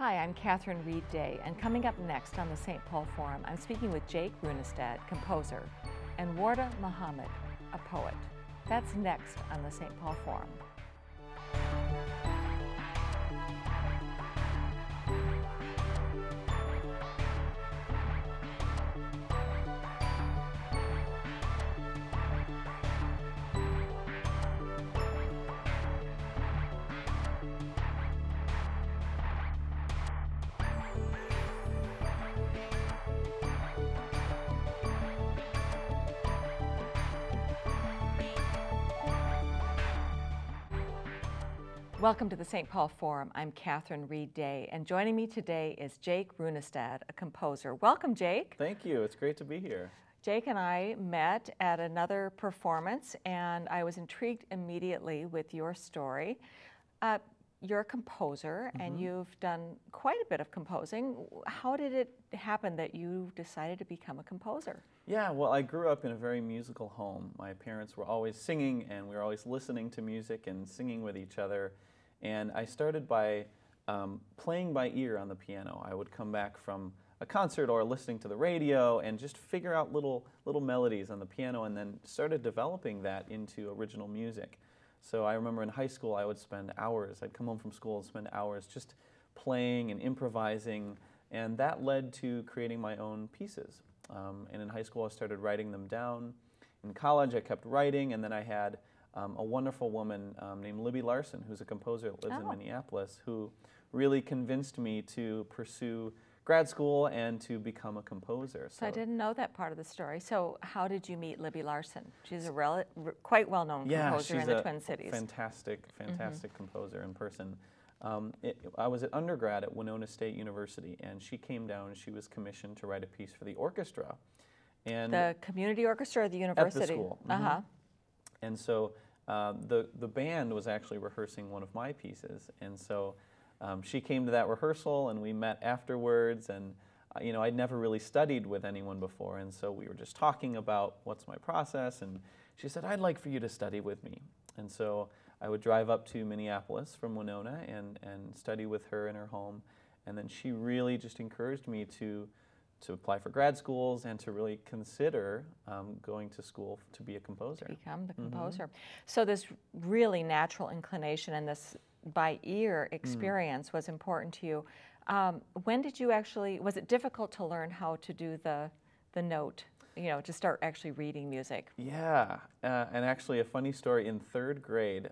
Hi, I'm Catherine Reid, and coming up next on the St. Paul Forum, I'm speaking with Jake Runestad, composer, and Warda Mohamed, a poet. That's next on the St. Paul Forum. Welcome to the St. Paul Forum. I'm Catherine Reid, and joining me today is Jake Runestad, a composer. Welcome, Jake. Thank you. It's great to be here. Jake and I met at another performance, and I was intrigued immediately with your story. You're a composer, and you've done quite a bit of composing. How did it happen that you decided to become a composer? Yeah, well, I grew up in a very musical home. My parents were always singing, and we were always listening to music and singing with each other. And I started by playing by ear on the piano. I would come back from a concert or listening to the radio and just figure out little melodies on the piano, and then started developing that into original music. So I remember in high school I would spend hours, I'd come home from school and spend hours just playing and improvising, and that led to creating my own pieces. And in high school I started writing them down. In college I kept writing, and then I had a wonderful woman named Libby Larson, who's a composer that lives in Minneapolis, who really convinced me to pursue grad school and to become a composer. So I didn't know that part of the story. So how did you meet Libby Larson? She's a quite well-known composer in the Twin Cities. Fantastic composer in person. I was at undergrad at Winona State University, and she came down and she was commissioned to write a piece for the orchestra. And the community orchestra or the university? At the school. And so the band was actually rehearsing one of my pieces, and so she came to that rehearsal, and we met afterwards, and you know, I'd never really studied with anyone before, and so we were just talking about what's my process, and she said, I'd like for you to study with me. And so I would drive up to Minneapolis from Winona and study with her in her home, and then she really just encouraged me to apply for grad schools and to really consider going to school to be a composer. To become the composer. So this really natural inclination and this by ear experience was important to you. When did you actually, was it difficult to learn how to do the note, you know, to start actually reading music? Yeah, and actually a funny story, in third grade,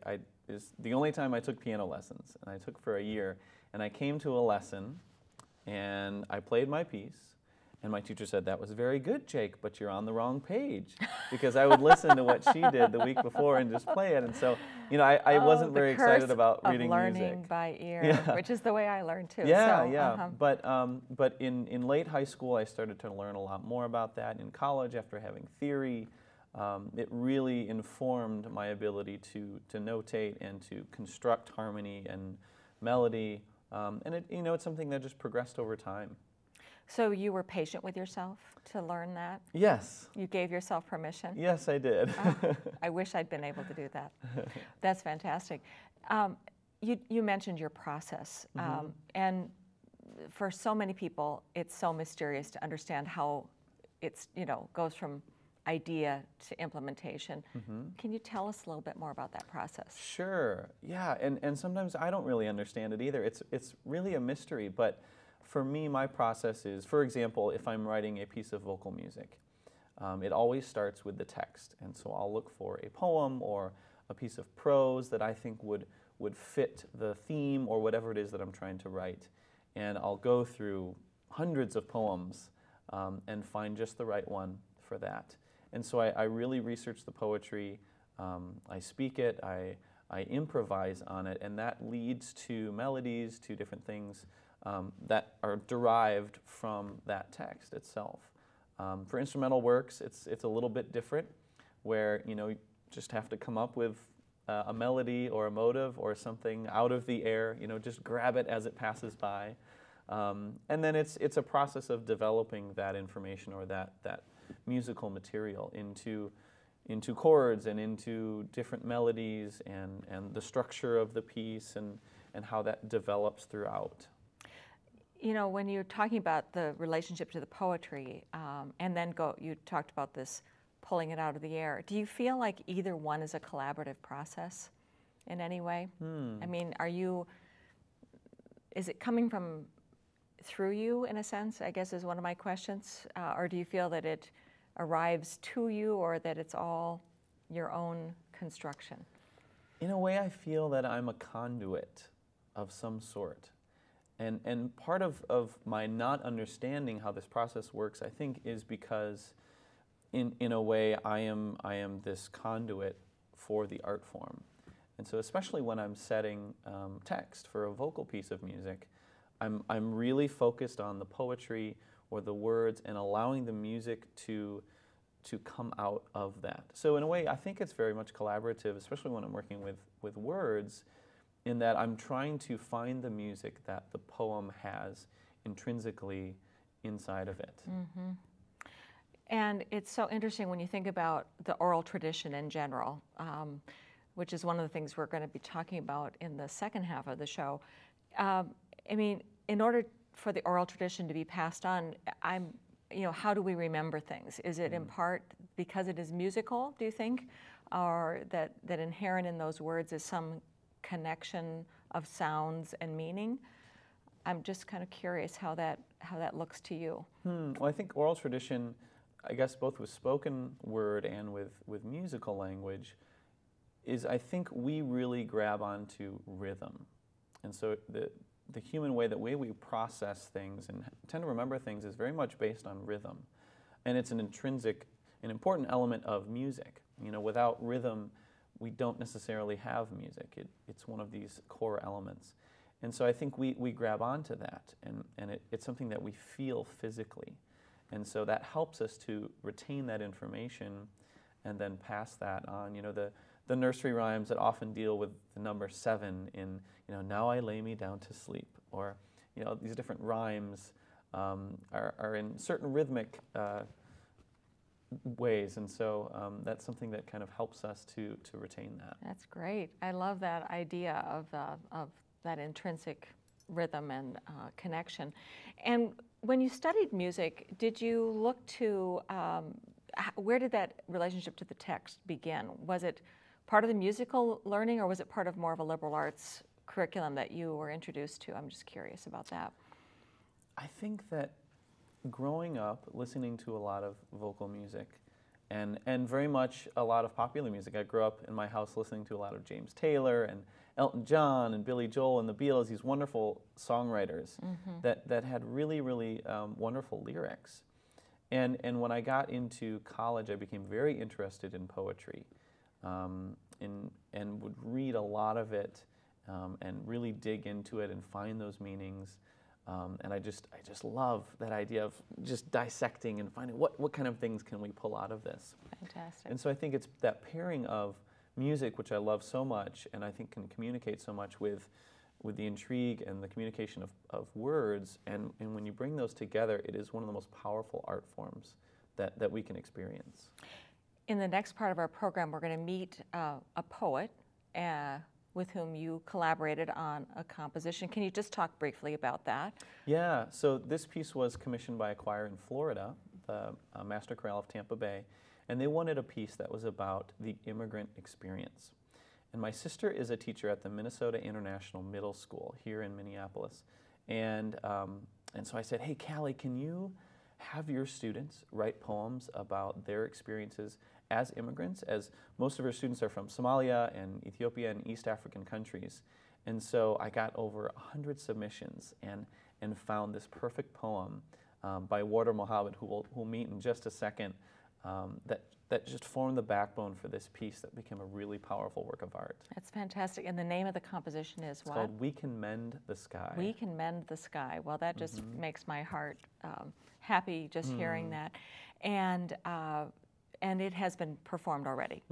is the only time I took piano lessons, and I took for a year, and I came to a lesson and I played my piece. And my teacher said, that was very good, Jake, but you're on the wrong page. Because I would listen to what she did the week before and just play it. And so, you know, I wasn't very excited about reading music. Learning by ear, which is the way I learned too. Yeah. But in late high school, I started to learn a lot more about that. In college, after having theory, it really informed my ability to notate and to construct harmony and melody. And it, you know, it's something that just progressed over time. So you were patient with yourself to learn that? Yes. You gave yourself permission? Yes, I did. I wish I'd been able to do that. That's fantastic. You mentioned your process, and for so many people, it's so mysterious to understand how it's, you know, goes from idea to implementation. Can you tell us a little bit more about that process? Sure. Yeah, and sometimes I don't really understand it either. It's really a mystery, but for me, my process is, for example, if I'm writing a piece of vocal music, it always starts with the text. And so I'll look for a poem or a piece of prose that I think would fit the theme or whatever it is that I'm trying to write. And I'll go through hundreds of poems and find just the right one for that. And so I really research the poetry, I speak it, I improvise on it, and that leads to melodies, to different things that are derived from that text itself. For instrumental works, it's a little bit different, where you know you just have to come up with a melody or a motive or something out of the air. You know, just grab it as it passes by, and then it's a process of developing that information or that musical material into chords and into different melodies and the structure of the piece and how that develops throughout. You know, when you're talking about the relationship to the poetry, and then you talked about this pulling it out of the air. Do you feel like either one is a collaborative process in any way? I mean, is it coming through you in a sense, I guess is one of my questions, or do you feel that it arrives to you, or that it's all your own construction? In a way, I feel that I'm a conduit of some sort. And part of my not understanding how this process works, I think, is because in a way I am this conduit for the art form. And so especially when I'm setting text for a vocal piece of music, I'm really focused on the poetry or the words and allowing the music to come out of that. So in a way, I think it's very much collaborative, especially when I'm working with words, in that I'm trying to find the music that the poem has intrinsically inside of it. Mm-hmm. And it's so interesting when you think about the oral tradition in general, which is one of the things we're going to be talking about in the second half of the show. I mean, in order for the oral tradition to be passed on, how do we remember things? Is it in part because it is musical, do you think? Or that inherent in those words is some connection of sounds and meaning? I'm just kind of curious how that looks to you. Well, I think oral tradition, I guess both with spoken word and with musical language, is I think we really grab onto rhythm. And so the human way, the way we process things and tend to remember things is very much based on rhythm. And it's an important element of music. You know, without rhythm, we don't necessarily have music. It's one of these core elements. And so I think we grab onto that, and it's something that we feel physically. And so that helps us to retain that information and then pass that on. You know, the nursery rhymes that often deal with the number 7 in, now I lay me down to sleep, or, these different rhymes are in certain rhythmic ways, and so that's something that kind of helps us to retain that. That's great. I love that idea of that intrinsic rhythm and connection. And when you studied music, did you look to, where did that relationship to the text begin? Was it part of the musical learning, or was it part of more of a liberal arts curriculum that you were introduced to? I'm just curious about that. I think that growing up, listening to a lot of vocal music and very much a lot of popular music. I grew up in my house listening to a lot of James Taylor and Elton John and Billy Joel and the Beatles, these wonderful songwriters that had really, really wonderful lyrics. And when I got into college, I became very interested in poetry and would read a lot of it and really dig into it and find those meanings. And I just love that idea of just dissecting and finding what kind of things can we pull out of this. Fantastic. And so I think it's that pairing of music, which I love so much and I think can communicate so much with the intrigue and the communication of words. And when you bring those together, it is one of the most powerful art forms that we can experience. In the next part of our program, we're going to meet a poet with whom you collaborated on a composition. Can you just talk briefly about that? Yeah, so this piece was commissioned by a choir in Florida, the Master Chorale of Tampa Bay, and they wanted a piece that was about the immigrant experience. And my sister is a teacher at the Minnesota International Middle School here in Minneapolis. And so I said, hey, Callie, can you have your students write poems about their experiences as immigrants, as most of our students are from Somalia and Ethiopia and East African countries. And so I got over 100 submissions and found this perfect poem by Warda Mohamed, who we'll meet in just a second, that just formed the backbone for this piece that became a really powerful work of art. That's fantastic. And the name of the composition is what? It's called We Can Mend the Sky. We Can Mend the Sky. Well, that just makes my heart happy just hearing that. And it has been performed already.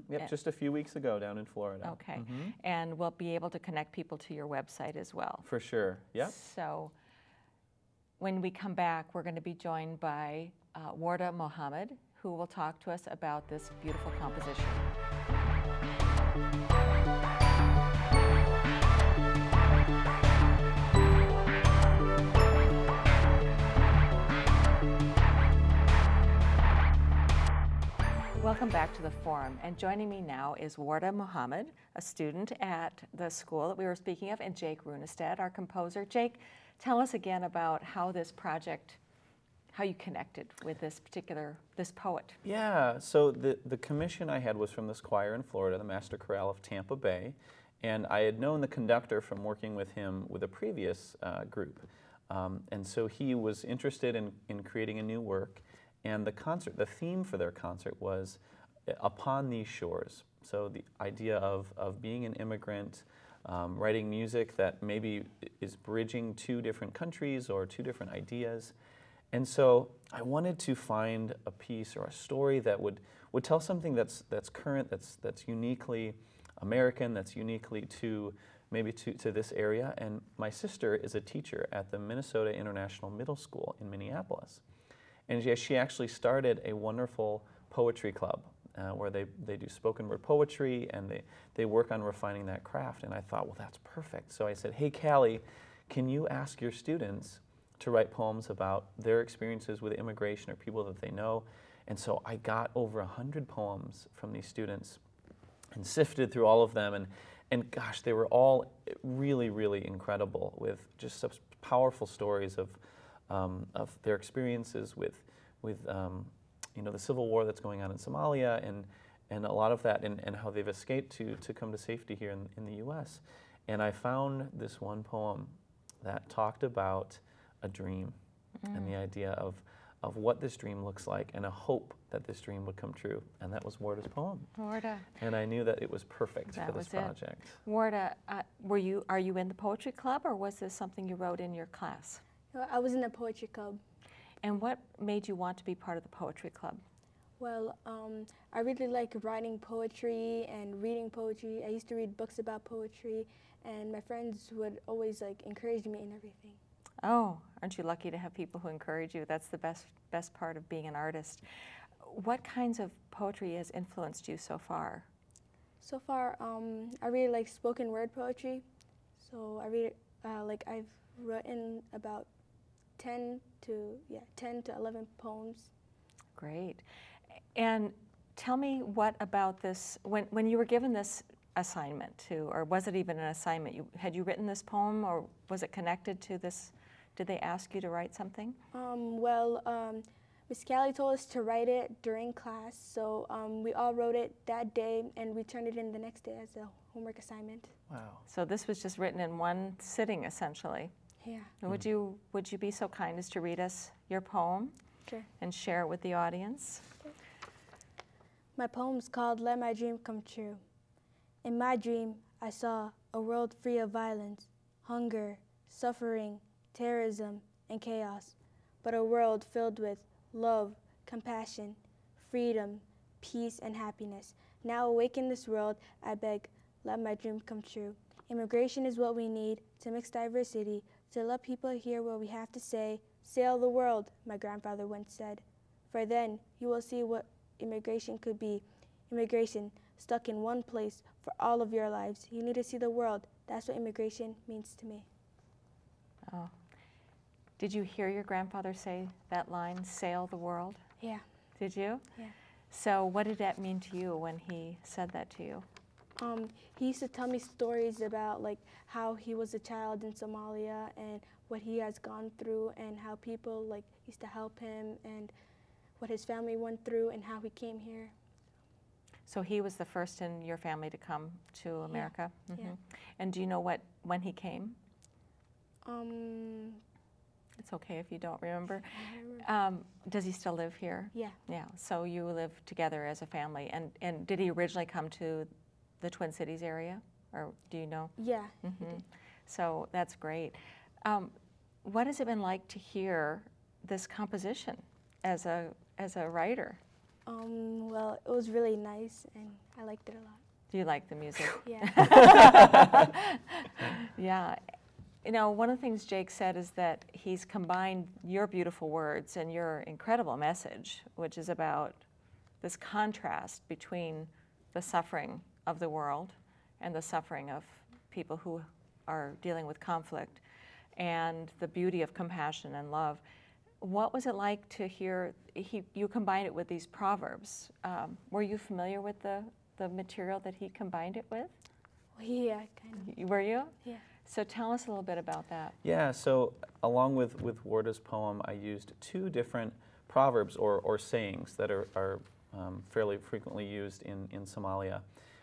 Yep, just a few weeks ago down in Florida. Okay, and we'll be able to connect people to your website as well. For sure, yep. So when we come back, we're going to be joined by Warda Mohamed, who will talk to us about this beautiful composition. Welcome back to the Forum, and joining me now is Warda Mohamed, a student at the school that we were speaking of, and Jake Runestad, our composer. Jake, tell us again about how this project, how you connected with this poet. Yeah, so the commission I had was from this choir in Florida, the Master Chorale of Tampa Bay, and I had known the conductor from working with him with a previous group. And so he was interested in creating a new work, and the theme for their concert was Upon These Shores. So the idea of being an immigrant, writing music that maybe is bridging two different countries or two different ideas. And so I wanted to find a piece or a story that would tell something that's current, that's uniquely American, that's uniquely to this area. And my sister is a teacher at the Minnesota International Middle School in Minneapolis. And she actually started a wonderful poetry club where they do spoken word poetry, and they work on refining that craft. And I thought, well, that's perfect. So I said, hey, Callie, can you ask your students to write poems about their experiences with immigration or people that they know? And so I got over 100 poems from these students and sifted through all of them. And gosh, they were all really, really incredible, with just such powerful stories of their experiences with the civil war that's going on in Somalia, and a lot of that, and how they've escaped to come to safety here in the U.S. And I found this one poem that talked about a dream and the idea of what this dream looks like, and a hope that this dream would come true. And that was Warda's poem. Warda. And I knew that it was perfect for this project. Warda, are you in the poetry club, or was this something you wrote in your class? No, I was in the poetry club. And what made you want to be part of the poetry club? Well, I really like writing poetry and reading poetry. I used to read books about poetry, and my friends would always encourage me and everything. Oh, aren't you lucky to have people who encourage you? That's the best part of being an artist. What kinds of poetry has influenced you so far? So far, I really like spoken word poetry. So I read, I've written about 10 to 11 poems. Great. And tell me, what about this, when you were given this assignment or was it even an assignment? Had you written this poem, or was it connected to this? Did they ask you to write something? Miss Callie told us to write it during class, so we all wrote it that day, and we turned it in the next day as a homework assignment. Wow. So this was just written in one sitting, essentially. Yeah. Would you be so kind as to read us your poem? Sure. And share it with the audience? Okay. My poem's called Let My Dream Come True. In my dream, I saw a world free of violence, hunger, suffering, terrorism, and chaos, but a world filled with love, compassion, freedom, peace, and happiness. Now awake in this world, I beg, let my dream come true. Immigration is what we need to mix diversity, to let people hear what we have to say. Sail the world, my grandfather once said. For then you will see what immigration could be. Immigration stuck in one place for all of your lives. You need to see the world. That's what immigration means to me. Oh. Did you hear your grandfather say that line, sail the world? Yeah. Did you? Yeah. So what did that mean to you when he said that to you? He used to tell me stories about how he was a child in Somalia and what he has gone through, and how people used to help him, and what his family went through and how he came here. So he was the first in your family to come to America? Yeah. Mm-hmm. And do you know when he came? It's okay if you don't remember. Does he still live here? Yeah. Yeah. So you live together as a family. And did he originally come to the Twin Cities area, or do you know? Yeah. Mm-hmm. So that's great. What has it been like to hear this composition as a writer? Well, it was really nice, and I liked it a lot. Do you like the music? Yeah. Yeah. You know, one of the things Jake said is that he's combined your beautiful words and your incredible message, which is about this contrast between the suffering of the world and the suffering of people who are dealing with conflict, and the beauty of compassion and love. what was it like to hear, you combined it with these proverbs. Were you familiar with the material that he combined it with? Yeah, kind of. Were you? Yeah. So tell us a little bit about that. Yeah, so along with Warda's poem, I used two different proverbs or sayings that are fairly frequently used in Somalia.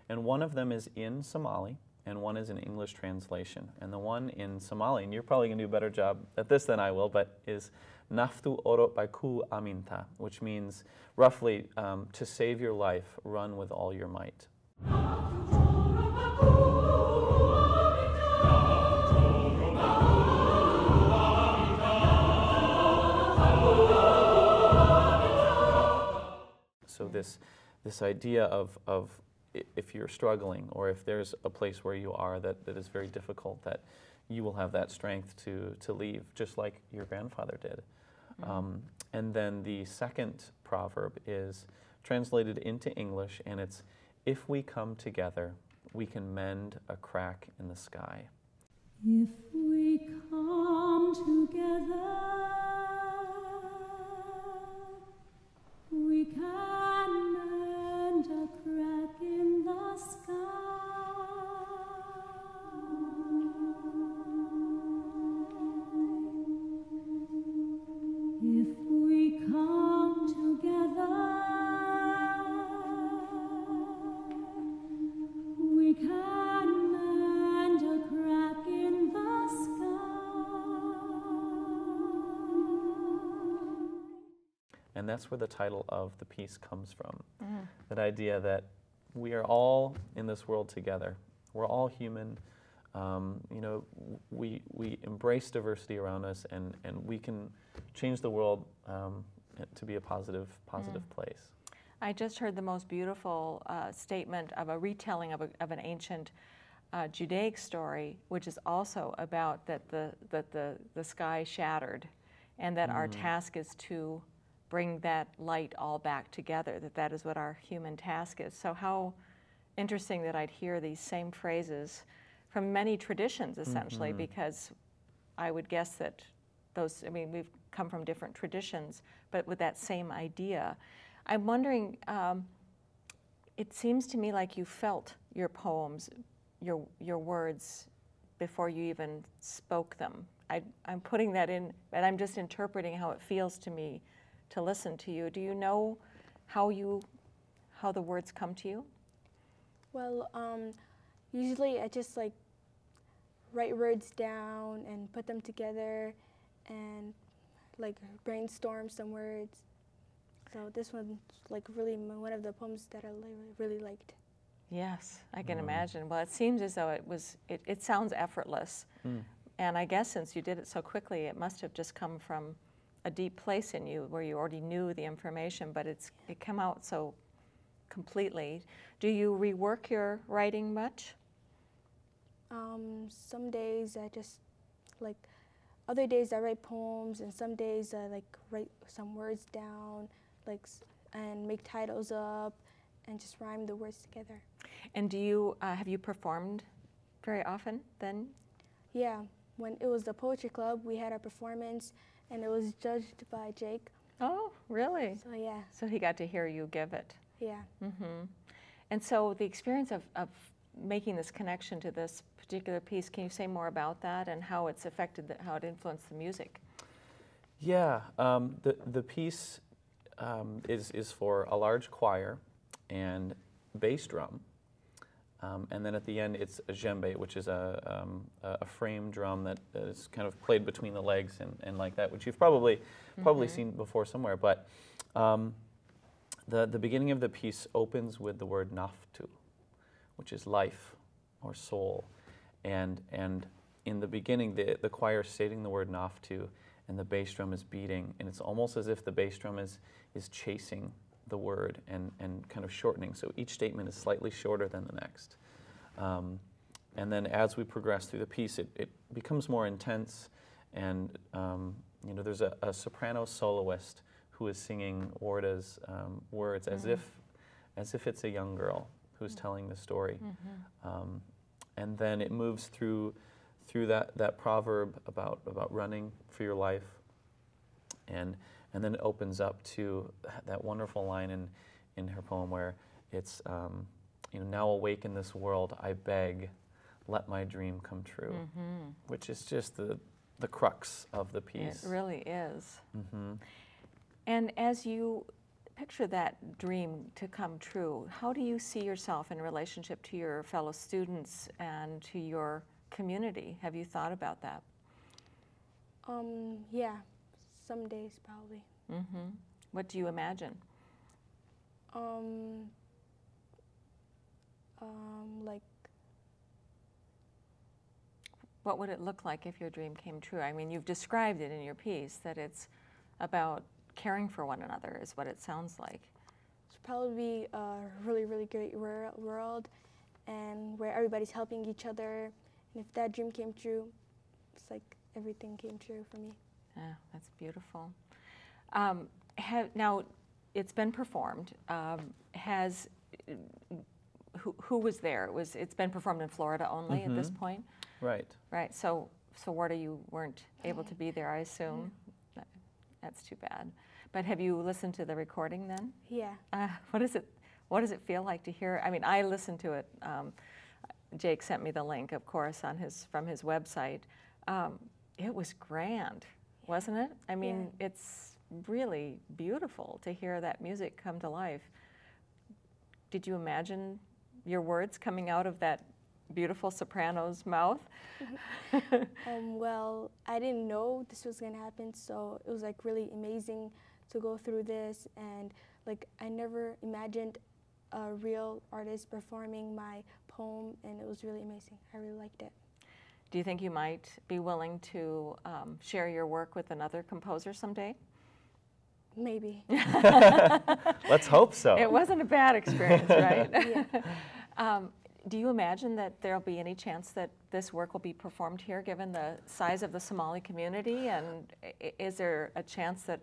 And one of them is in Somali, and one is an English translation. And the one in Somali, and you're probably going to do a better job at this than I will, but is Naftu orot baiku aminta, which means roughly, to save your life, run with all your might. So this idea of if you're struggling, or if there's a place where you are that is very difficult, that you will have that strength to leave, just like your grandfather did. And then the second proverb is translated into English, and it's, if we come together, we can mend a crack in the sky. If we come together, we can mend a crack in the sky. If we come together, we can mend a crack in the sky. And that's where the title of the piece comes from. That idea that we are all in this world together. We're all human. You know, we embrace diversity around us, and we can change the world to be a positive place. I just heard the most beautiful statement of a retelling of an ancient Judaic story, which is also about that the sky shattered, and that our task is to bring that light all back together, that is what our human task is. So how interesting that I'd hear these same phrases from many traditions, essentially, because I would guess that those, I mean, we've come from different traditions, but with that same idea. I'm wondering, it seems to me like you felt your poems, your words, before you even spoke them. I'm putting that in, and I'm just interpreting how it feels to me to listen to you. Do you know how the words come to you? Well, usually I just like write words down and put them together and like brainstorm some words. So this one's like really one of the poems that I really liked. Yes, I can imagine. Well, it seems as though it sounds effortless. And I guess since you did it so quickly, it must have just come from a deep place in you where you already knew the information, but it came out so completely. Do you rework your writing much? Some days I just like, other days I write poems, and some days I like write some words down, like, and make titles up, and just rhyme the words together. And do you have you performed very often then? Yeah, when it was the poetry club, we had a performance, and it was judged by Jake. Oh, really? So yeah. So he got to hear you give it. Yeah. And so the experience of making this connection to this particular piece, can you say more about that and how it's affected, how it influenced the music? Yeah, the piece is for a large choir and bass drum, and then at the end it's a djembe, which is a frame drum that is kind of played between the legs and like that, which you've probably seen before somewhere. But the beginning of the piece opens with the word naftu, which is life or soul, and in the beginning the choir is stating the word naftu, and the bass drum is beating, and it's almost as if the bass drum is chasing the word and kind of shortening. So each statement is slightly shorter than the next. And then as we progress through the piece, it becomes more intense, and you know, there's a soprano soloist who is singing Warda's words as if it's a young girl who's telling the story. And then it moves through that proverb about running for your life, and then it opens up to that wonderful line in her poem where it's, you know, now awake in this world, I beg, let my dream come true, which is just the crux of the piece. It really is. And as you picture that dream to come true, how do you see yourself in relationship to your fellow students and to your community? Have you thought about that? Yeah, some days probably. What do you imagine? Like, what would it look like if your dream came true? I mean, you've described it in your piece, that it's about caring for one another, is what it sounds like. should probably be a really, really great world, and where everybody's helping each other. And if that dream came true, it's like everything came true for me. Yeah, that's beautiful. Now, it's been performed. Who was there? It's been performed in Florida only at this point? Right. Right. So Warda, you weren't able to be there, I assume. That's too bad. But have you listened to the recording then? Yeah. What does it feel like to hear? I mean, I listened to it. Jake sent me the link, of course, from his website. It was grand, wasn't it? I mean, it's really beautiful to hear that music come to life. Did you imagine your words coming out of that beautiful soprano's mouth? Well, I didn't know this was going to happen, so it was like really amazing to go through this, and like I never imagined a real artist performing my poem, and it was really amazing. I really liked it. Do you think you might be willing to share your work with another composer someday? Maybe. Let's hope so. It wasn't a bad experience, right? Yeah. Do you imagine that there'll be any chance that this work will be performed here, given the size of the Somali community? And is there a chance that,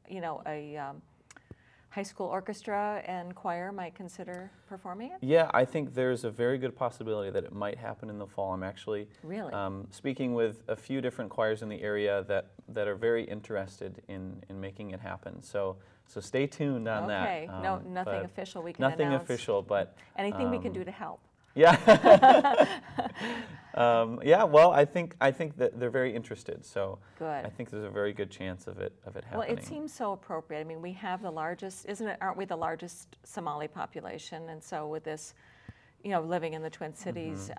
you know, a high school orchestra and choir might consider performing it? Yeah, I think there's a very good possibility that it might happen in the fall. I'm actually really speaking with a few different choirs in the area that are very interested in making it happen. So stay tuned on that. Okay, nothing official we can nothing announce. official, but anything we can do to help. Yeah. Yeah. Well, I think that they're very interested. So good. I think there's a very good chance of it happening. Well, it seems so appropriate. I mean, we have the largest, aren't we the largest Somali population? And so with this, you know, living in the Twin Cities,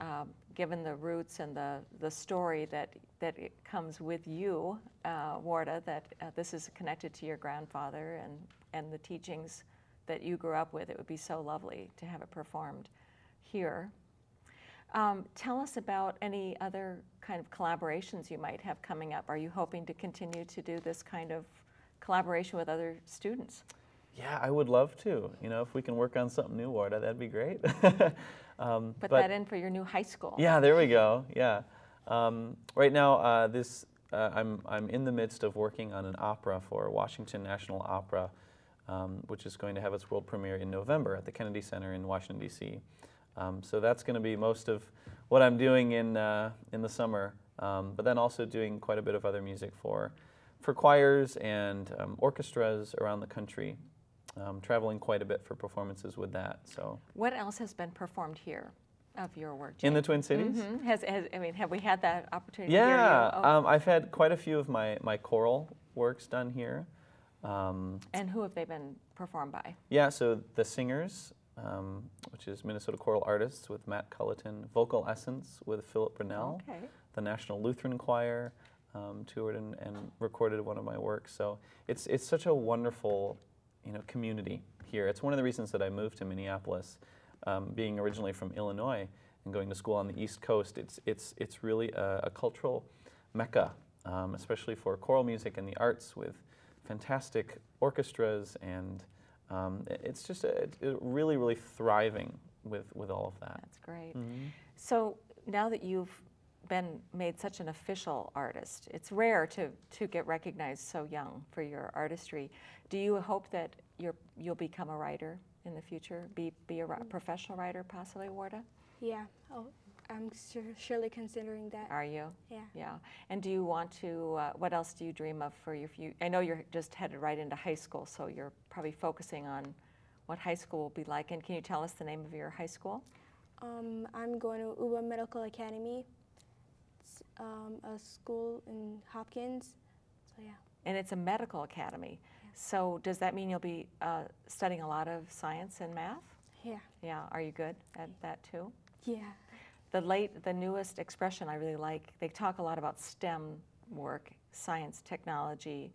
given the roots and the story that it comes with you, Warda, that this is connected to your grandfather and the teachings that you grew up with, it would be so lovely to have it performed here. Tell us about any other kind of collaborations you might have coming up. Are you hoping to continue to do this kind of collaboration with other students? Yeah, I would love to. You know, if we can work on something new, Warda, that'd be great. Put that in for your new high school. Yeah, there we go. Yeah. Right now, I'm in the midst of working on an opera for Washington National Opera, which is going to have its world premiere in November at the Kennedy Center in Washington, D.C. So that's going to be most of what I'm doing in the summer, but then also doing quite a bit of other music for choirs and orchestras around the country, traveling quite a bit for performances with that. So what else has been performed here of your work, Jake? In the Twin Cities? Mm-hmm. Have we had that opportunity? Yeah, to hear you? I've had quite a few of my choral works done here. And who have they been performed by? Yeah, so the Singers, which is Minnesota Choral Artists with Matt Culleton, Vocal Essence with Philip Brunell, the National Lutheran Choir toured and recorded one of my works. So it's such a wonderful, you know, community here. It's one of the reasons that I moved to Minneapolis, being originally from Illinois and going to school on the East Coast. It's really a cultural mecca, especially for choral music and the arts, with fantastic orchestras, and it's just really, really thriving with all of that. That's great. So now that you've been made such an official artist, it's rare to get recognized so young for your artistry. Do you hope that you'll become a writer in the future, be a professional writer possibly, Warda? Yeah, I'm surely considering that. Are you? Yeah. Yeah. And do you want to, what else do you dream of for your future? I know you're just headed right into high school, so you're probably focusing on what high school will be like. And can you tell us the name of your high school? I'm going to Warda Medical Academy. It's a school in Hopkins. So yeah. And it's a medical academy. Yeah. So does that mean you'll be studying a lot of science and math? Yeah. Yeah. Are you good at that too? Yeah. The newest expression I really like, they talk a lot about STEM work, science, technology,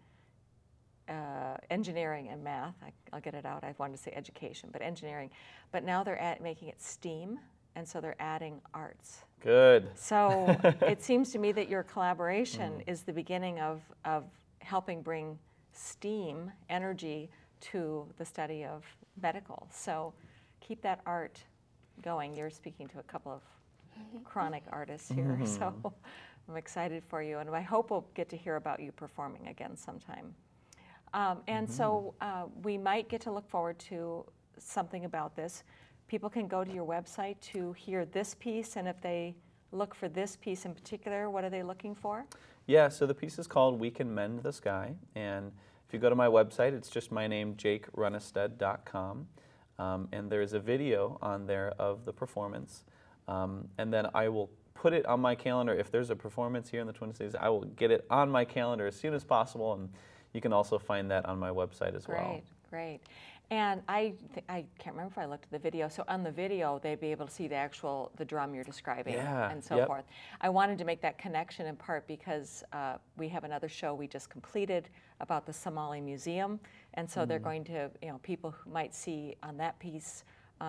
engineering, and math. I'll get it out. I wanted to say education, but engineering. But now they're making it STEAM, and so they're adding arts. Good. So it seems to me that your collaboration is the beginning of helping bring STEAM energy to the study of medical. So keep that art going. You're speaking to a couple of chronic artists here, so I'm excited for you, and I hope we'll get to hear about you performing again sometime. And so we might get to look forward to something about this. People can go to your website to hear this piece, and if they look for this piece in particular, what are they looking for? Yeah, so the piece is called We Can Mend the Sky, and if you go to my website, it's just my name, jakerunestad.com, and there's a video on there of the performance. And then I will put it on my calendar. If there's a performance here in the Twin Cities, I will get it on my calendar as soon as possible, and you can also find that on my website as well. Great, great. And I can't remember if I looked at the video. So on the video, they'd be able to see the drum you're describing and so forth. I wanted to make that connection in part because we have another show we just completed about the Somali Museum, and so they're going to, people who might see on that piece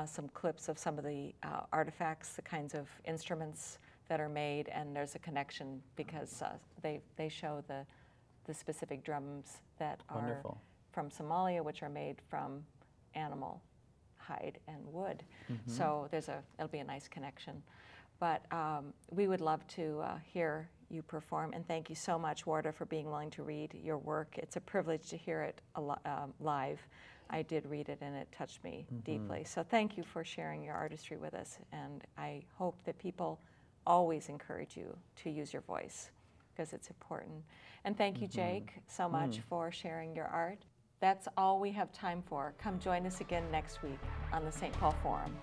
some clips of some of the artifacts, the kinds of instruments that are made, and there's a connection because they show the specific drums that are from Somalia, which are made from animal hide and wood. So it'll be a nice connection. But we would love to hear you perform, and thank you so much, Warda, for being willing to read your work. It's a privilege to hear it live. I did read it, and it touched me deeply. So thank you for sharing your artistry with us, and I hope that people always encourage you to use your voice because it's important. And thank you, Jake, so much for sharing your art. That's all we have time for. Come join us again next week on the St. Paul Forum.